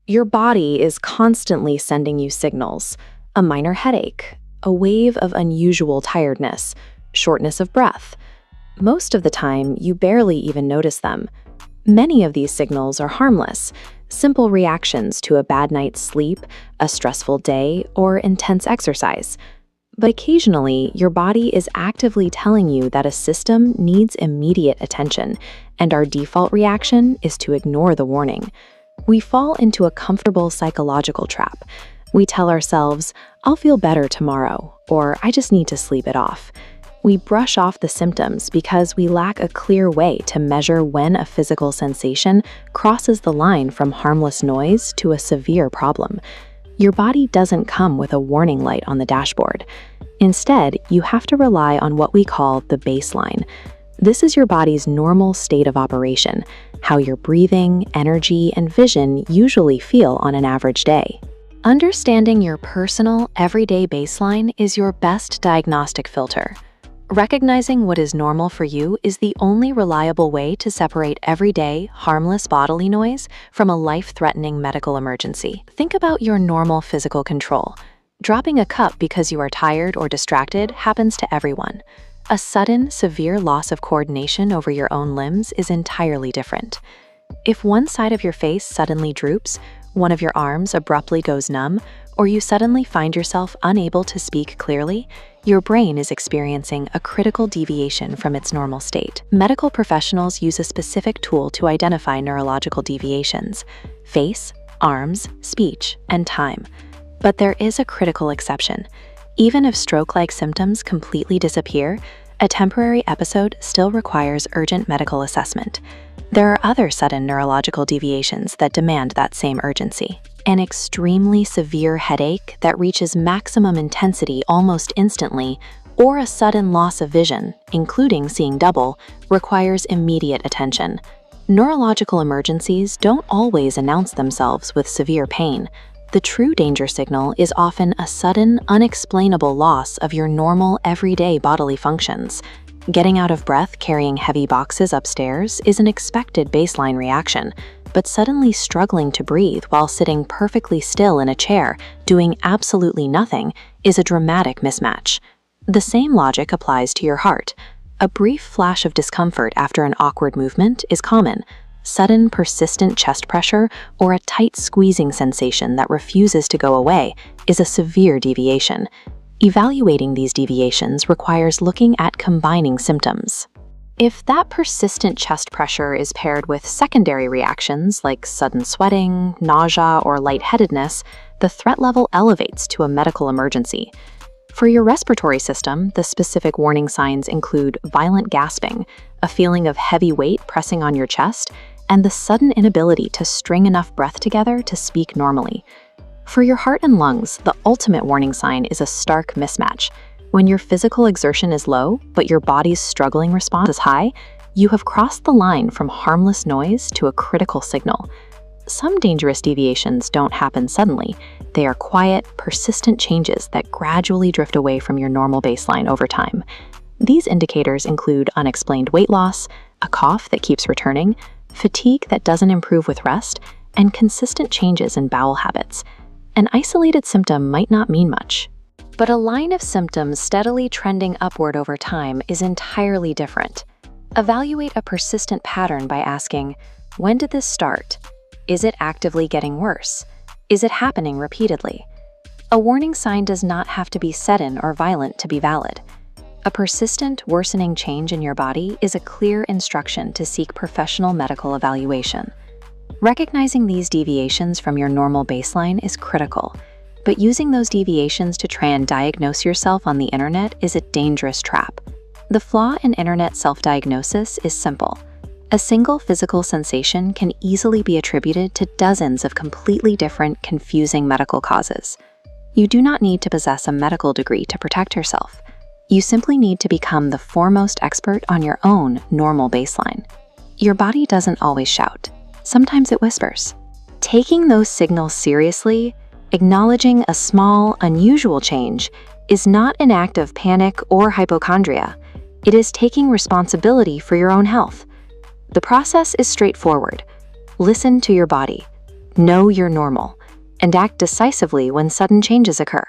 Your body is constantly sending you signals: a minor headache, a wave of unusual tiredness, shortness of breath. Most of the time, you barely even notice them. Many of these signals are harmless, simple reactions to a bad night's sleep, a stressful day, or intense exercise. But occasionally, your body is actively telling you that a system needs immediate attention, and our default reaction is to ignore the warning. We fall into a comfortable psychological trap. We tell ourselves, "I'll feel better tomorrow," or "I just need to sleep it off." We brush off the symptoms because we lack a clear way to measure when a physical sensation crosses the line from harmless noise to a severe problem. Your body doesn't come with a warning light on the dashboard. Instead, you have to rely on what we call the baseline. This is your body's normal state of operation, how your breathing, energy, and vision usually feel on an average day. Understanding your personal, everyday baseline is your best diagnostic filter. Recognizing what is normal for you is the only reliable way to separate everyday, harmless bodily noise from a life-threatening medical emergency. Think about your normal physical control. Dropping a cup because you are tired or distracted happens to everyone. A sudden, severe loss of coordination over your own limbs is entirely different. If one side of your face suddenly droops, one of your arms abruptly goes numb, or you suddenly find yourself unable to speak clearly, your brain is experiencing a critical deviation from its normal state. Medical professionals use a specific tool to identify neurological deviations: face, arms, speech, and time. But there is a critical exception. Even if stroke-like symptoms completely disappear, a temporary episode still requires urgent medical assessment. There are other sudden neurological deviations that demand that same urgency. An extremely severe headache that reaches maximum intensity almost instantly, or a sudden loss of vision, including seeing double, requires immediate attention. Neurological emergencies don't always announce themselves with severe pain. The true danger signal is often a sudden, unexplainable loss of your normal, everyday bodily functions. Getting out of breath carrying heavy boxes upstairs is an expected baseline reaction, but suddenly struggling to breathe while sitting perfectly still in a chair, doing absolutely nothing, is a dramatic mismatch. The same logic applies to your heart. A brief flash of discomfort after an awkward movement is common. Sudden, persistent chest pressure or a tight squeezing sensation that refuses to go away is a severe deviation. Evaluating these deviations requires looking at combining symptoms. If that persistent chest pressure is paired with secondary reactions like sudden sweating, nausea, or lightheadedness, the threat level elevates to a medical emergency. For your respiratory system, the specific warning signs include violent gasping, a feeling of heavy weight pressing on your chest, and the sudden inability to string enough breath together to speak normally. For your heart and lungs, the ultimate warning sign is a stark mismatch. When your physical exertion is low, but your body's struggling response is high, you have crossed the line from harmless noise to a critical signal. Some dangerous deviations don't happen suddenly. They are quiet, persistent changes that gradually drift away from your normal baseline over time. These indicators include unexplained weight loss, a cough that keeps returning, fatigue that doesn't improve with rest, and consistent changes in bowel habits. An isolated symptom might not mean much, but a line of symptoms steadily trending upward over time is entirely different. Evaluate a persistent pattern by asking, when did this start? Is it actively getting worse? Is it happening repeatedly? A warning sign does not have to be sudden or violent to be valid. A persistent, worsening change in your body is a clear instruction to seek professional medical evaluation. Recognizing these deviations from your normal baseline is critical, but using those deviations to try and diagnose yourself on the internet is a dangerous trap. The flaw in internet self-diagnosis is simple. A single physical sensation can easily be attributed to dozens of completely different, confusing medical causes. You do not need to possess a medical degree to protect yourself. You simply need to become the foremost expert on your own normal baseline. Your body doesn't always shout. Sometimes it whispers. Taking those signals seriously, acknowledging a small, unusual change, is not an act of panic or hypochondria. It is taking responsibility for your own health. The process is straightforward. Listen to your body. Know you're normal and act decisively when sudden changes occur.